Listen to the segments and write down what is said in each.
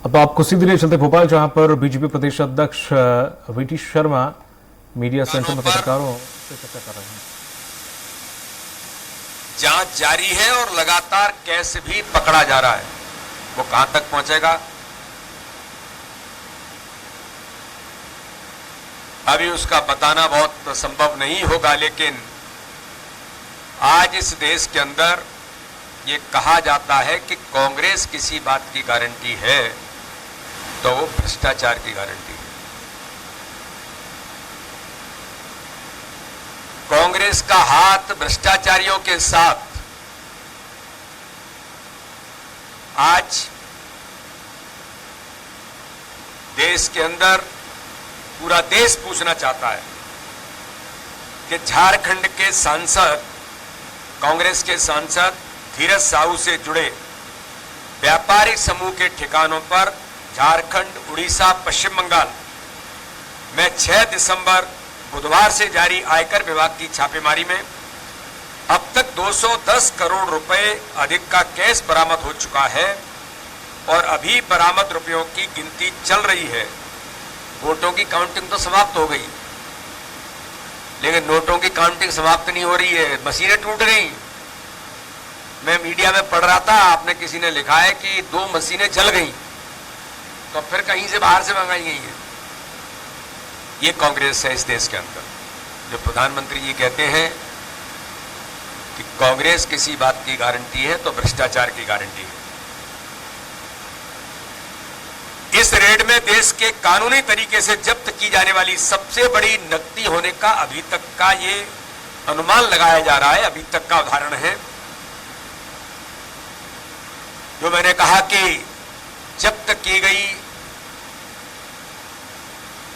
अब आपको सीधे लिए चलते भोपाल, जहां पर बीजेपी प्रदेश अध्यक्ष वीटी शर्मा मीडिया सेंटर में पत्रकारों से चर्चा कर रहे हैं। जांच जारी है और लगातार केस भी पकड़ा जा रहा है। वो कहां तक पहुंचेगा अभी उसका बताना बहुत संभव नहीं होगा, लेकिन आज इस देश के अंदर ये कहा जाता है कि कांग्रेस किसी बात की गारंटी है तो वो भ्रष्टाचार की गारंटी है। कांग्रेस का हाथ भ्रष्टाचारियों के साथ आज देश के अंदर पूरा देश पूछना चाहता है कि झारखंड के सांसद, कांग्रेस के सांसद धीरज साहू से जुड़े व्यापारिक समूह के ठिकानों पर झारखंड, उड़ीसा, पश्चिम बंगाल में 6 दिसंबर बुधवार से जारी आयकर विभाग की छापेमारी में अब तक 210 करोड़ रुपए अधिक का कैश बरामद हो चुका है और अभी बरामद रुपयों की गिनती चल रही है। वोटों की काउंटिंग तो समाप्त हो गई, लेकिन नोटों की काउंटिंग समाप्त नहीं हो रही है। मशीनें टूट गई। मैं मीडिया में पढ़ रहा था, आपने किसी ने लिखा है कि 2 मशीनें जल गई, तो फिर कहीं से बाहर से मंगाई गई है। ये कांग्रेस है इस देश के अंदर। जो प्रधानमंत्री जी कहते हैं कि कांग्रेस किसी बात की गारंटी है तो भ्रष्टाचार की गारंटी है। इस रेड में देश के कानूनी तरीके से जब्त की जाने वाली सबसे बड़ी नकदी होने का अभी तक का ये अनुमान लगाया जा रहा है। अभी तक का उदाहरण है जो मैंने कहा कि जब्त की गई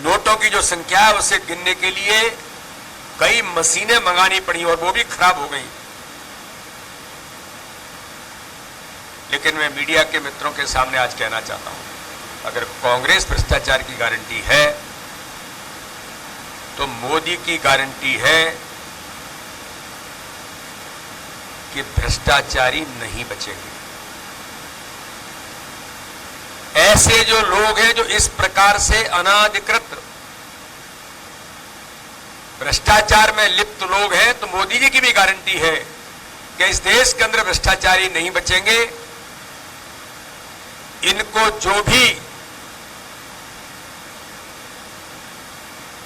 नोटों की जो संख्या है उसे गिनने के लिए कई मशीनें मंगानी पड़ी और वो भी खराब हो गई। लेकिन मैं मीडिया के मित्रों के सामने आज कहना चाहता हूं, अगर कांग्रेस भ्रष्टाचार की गारंटी है तो मोदी की गारंटी है कि भ्रष्टाचारी नहीं बचेंगे। ऐसे जो लोग हैं जो इस प्रकार से अनाधिकृत भ्रष्टाचार में लिप्त लोग हैं, तो मोदी जी की भी गारंटी है कि इस देश के अंदर भ्रष्टाचारी नहीं बचेंगे। इनको जो भी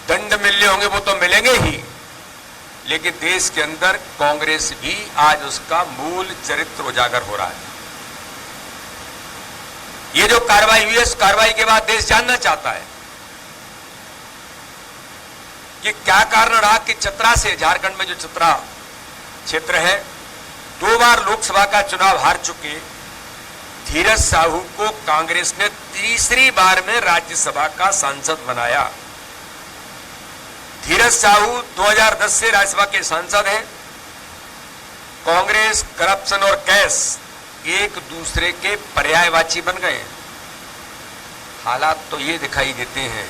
दंड मिलने होंगे वो तो मिलेंगे ही, लेकिन देश के अंदर कांग्रेस भी आज उसका मूल चरित्र उजागर हो रहा है। ये जो कार्रवाई हुई है, इस कार्रवाई के बाद देश जानना चाहता है कि क्या कारण रहा कि चतरा से, झारखंड में जो चतरा क्षेत्र है, 2 बार लोकसभा का चुनाव हार चुके धीरज साहू को कांग्रेस ने तीसरी बार में राज्यसभा का सांसद बनाया। धीरज साहू 2010 से राज्यसभा के सांसद हैं। कांग्रेस, करप्शन और कैश एक दूसरे के पर्यायवाची बन गए। हालात तो ये दिखाई देते हैं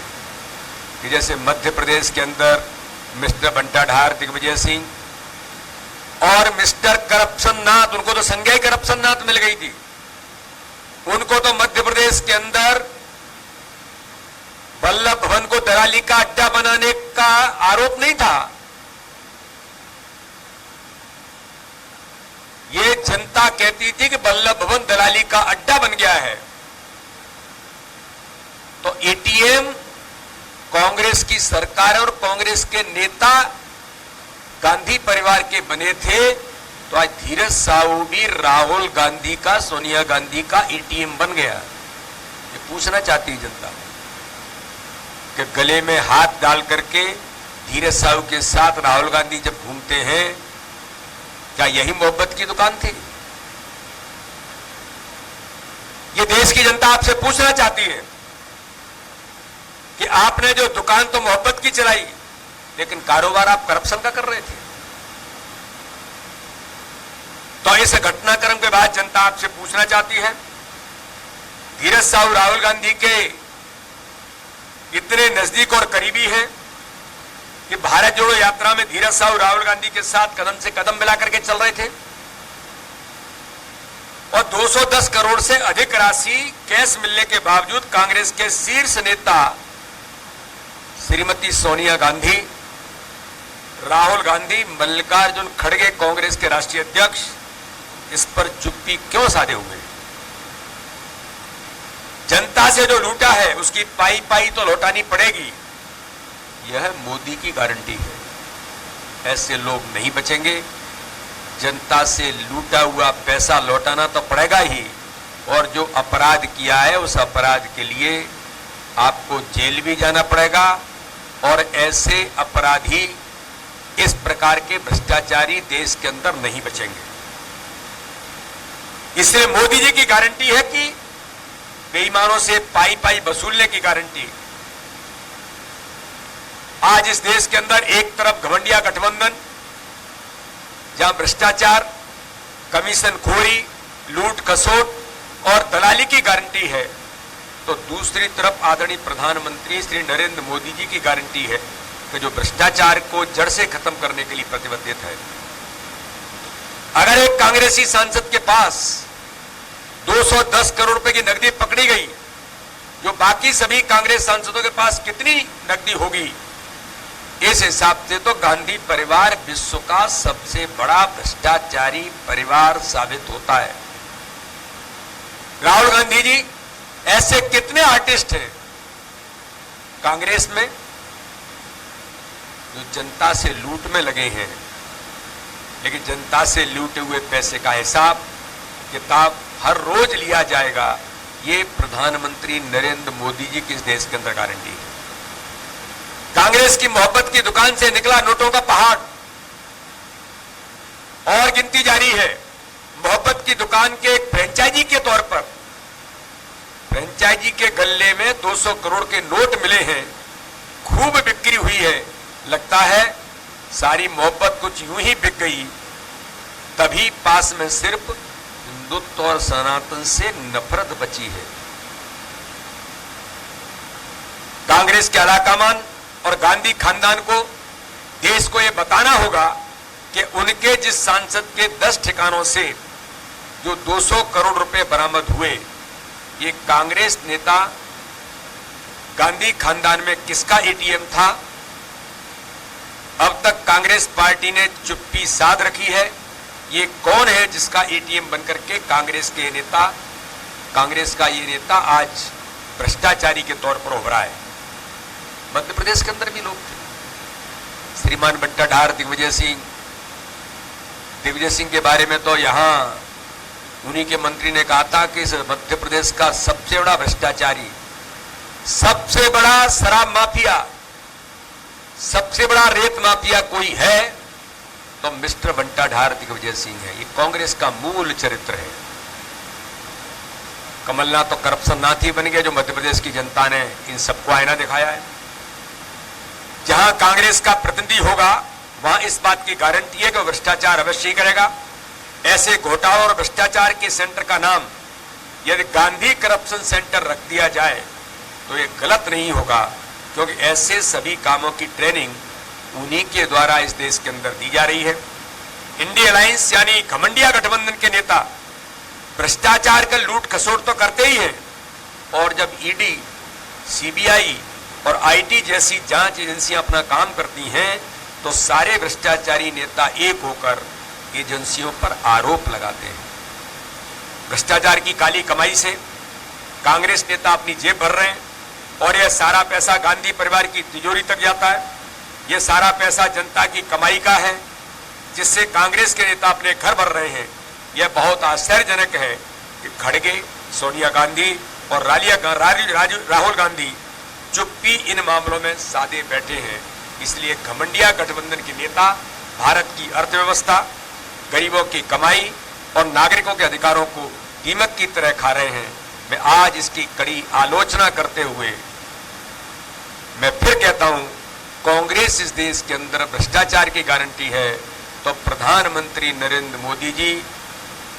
कि जैसे मध्य प्रदेश के अंदर मिस्टर बंटाढार दिग्विजय सिंह और मिस्टर करप्शन नाथ, उनको तो संज्ञा ही करप्शन नाथ मिल गई थी। उनको तो मध्य प्रदेश के अंदर वल्लभ भवन को दलाली का अड्डा बनाने का आरोप नहीं था। ये जनता कहती थी कि वल्लभ भवन दलाली का अड्डा बन गया है। तो एटीएम कांग्रेस की सरकार और कांग्रेस के नेता गांधी परिवार के बने थे, तो आज धीरज साहू भी राहुल गांधी का, सोनिया गांधी का एटीएम बन गया। ये पूछना चाहती है जनता कि गले में हाथ डाल करके धीरज साहू के साथ राहुल गांधी जब घूमते हैं, क्या यही मोहब्बत की दुकान थी? ये देश की जनता आपसे पूछना चाहती है कि आपने जो दुकान तो मोहब्बत की चलाई, लेकिन कारोबार आप करप्शन का कर रहे थे। तो इस घटनाक्रम के बाद जनता आपसे पूछना चाहती है, धीरज साहू राहुल गांधी के इतने नजदीक और करीबी हैं कि भारत जोड़ो यात्रा में धीरज साहू राहुल गांधी के साथ कदम से कदम मिला करके चल रहे थे। और 210 करोड़ से अधिक राशि कैश मिलने के बावजूद कांग्रेस के शीर्ष नेता श्रीमती सोनिया गांधी, राहुल गांधी, मल्लिकार्जुन खड़गे कांग्रेस के राष्ट्रीय अध्यक्ष इस पर चुप्पी क्यों साधे हुए? जनता से जो लूटा है उसकी पाई पाई तो लौटानी पड़ेगी, यह मोदी की गारंटी है। ऐसे लोग नहीं बचेंगे। जनता से लूटा हुआ पैसा लौटाना तो पड़ेगा ही, और जो अपराध किया है उस अपराध के लिए आपको जेल भी जाना पड़ेगा, और ऐसे अपराधी, इस प्रकार के भ्रष्टाचारी देश के अंदर नहीं बचेंगे। इसलिए मोदी जी की गारंटी है कि बेईमानों से पाई पाई वसूलने की गारंटी। आज इस देश के अंदर एक तरफ घमंडिया गठबंधन, जहां भ्रष्टाचार, कमीशनखोरी, लूट खसोट और दलाली की गारंटी है, तो दूसरी तरफ आदरणीय प्रधानमंत्री श्री नरेंद्र मोदी जी की गारंटी है कि जो भ्रष्टाचार को जड़ से खत्म करने के लिए प्रतिबद्ध है। अगर एक कांग्रेसी सांसद के पास 210 करोड़ रुपए की नकदी पकड़ी गई, जो बाकी सभी कांग्रेस सांसदों के पास कितनी नकदी होगी? इस हिसाब से तो गांधी परिवार विश्व का सबसे बड़ा भ्रष्टाचारी परिवार साबित होता है। राहुल गांधी जी, ऐसे कितने आर्टिस्ट हैं कांग्रेस में जो जनता से लूट में लगे हैं, लेकिन जनता से लूटे हुए पैसे का हिसाब किताब हर रोज लिया जाएगा। ये प्रधानमंत्री नरेंद्र मोदी जी की इस देश के अंदर गारंटी है। कांग्रेस की मोहब्बत की दुकान से निकला नोटों का पहाड़, और गिनती जारी है। मोहब्बत की दुकान के एक फ्रेंचाइजी के तौर पर, फ्रेंचाइजी के गल्ले में 200 करोड़ के नोट मिले हैं, खूब बिक्री हुई है। लगता है सारी मोहब्बत कुछ यूं ही बिक गई, तभी पास में सिर्फ हिंदुत्व और सनातन से नफरत बची है। कांग्रेस के अलाकामान और गांधी खानदान को देश को यह बताना होगा कि उनके जिस सांसद के 10 ठिकानों से जो 200 करोड़ रुपए बरामद हुए, ये कांग्रेस नेता गांधी खानदान में किसका एटीएम था? अब तक कांग्रेस पार्टी ने चुप्पी साध रखी है। ये कौन है जिसका एटीएम बनकर के कांग्रेस के नेता, कांग्रेस का ये नेता आज भ्रष्टाचारी के तौर पर उभरा है? मध्य प्रदेश के अंदर भी लोग थे, श्रीमान बट्टाधार, दिग्विजय सिंह के बारे में तो यहां उन्हीं के मंत्री ने कहा था कि मध्य प्रदेश का सबसे बड़ा भ्रष्टाचारी, सबसे बड़ा शराब माफिया, सबसे बड़ा रेत माफिया कोई है तो मिस्टर बंटाधार दिग्विजय सिंह है। ये कांग्रेस का मूल चरित्र है। कमलनाथ तो करप्शन नाथ ही बन गया, जो मध्य प्रदेश की जनता ने इन सबको आईना दिखाया है। जहां कांग्रेस का प्रतिनिधि होगा वहां इस बात की गारंटी है कि भ्रष्टाचार अवश्य ही करेगा। ऐसे घोटालों और भ्रष्टाचार के सेंटर का नाम यदि गांधी करप्शन सेंटर रख दिया जाए तो ये गलत नहीं होगा, क्योंकि ऐसे सभी कामों की ट्रेनिंग उन्हीं के द्वारा इस देश के अंदर दी जा रही है। इंडिया अलायंस यानी घमंडिया गठबंधन के नेता भ्रष्टाचार का लूट खसोट तो करते ही हैं, और जब ईडी, सीबीआई और आईटी जैसी जांच एजेंसियां अपना काम करती हैं तो सारे भ्रष्टाचारी नेता एक होकर एजेंसियों पर आरोप लगाते हैं। भ्रष्टाचार की काली कमाई से कांग्रेस नेता अपनी जेब भर रहे हैं, और यह सारा पैसा गांधी परिवार की तिजोरी तक जाता है। यह सारा पैसा जनता की कमाई का है, जिससे कांग्रेस के नेता अपने घर भर रहे हैं। यह बहुत आश्चर्यजनक है कि खड़गे, सोनिया गांधी और राहुल गांधी चुप्पी इन मामलों में साधे बैठे हैं। इसलिए घमंडिया गठबंधन के नेता भारत की अर्थव्यवस्था, गरीबों की कमाई और नागरिकों के अधिकारों को कीमत की तरह खा रहे हैं। मैं आज इसकी कड़ी आलोचना करते हुए मैं फिर कहता हूं, कांग्रेस इस देश के अंदर भ्रष्टाचार की गारंटी है, तो प्रधानमंत्री नरेंद्र मोदी जी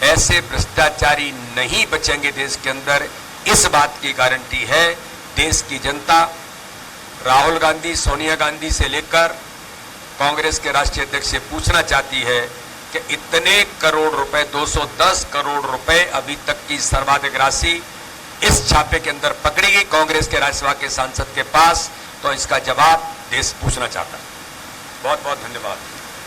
ऐसे भ्रष्टाचारी नहीं बचेंगे देश के अंदर, इस बात की गारंटी है। देश की जनता राहुल गांधी, सोनिया गांधी से लेकर कांग्रेस के राष्ट्रीय अध्यक्ष से पूछना चाहती है कि इतने करोड़ रुपए 210 करोड़ रुपए अभी तक की सर्वाधिक राशि इस छापे के अंदर पकड़ी गई कांग्रेस के राज्यसभा के सांसद के पास, तो इसका जवाब देश पूछना चाहता है। बहुत बहुत धन्यवाद।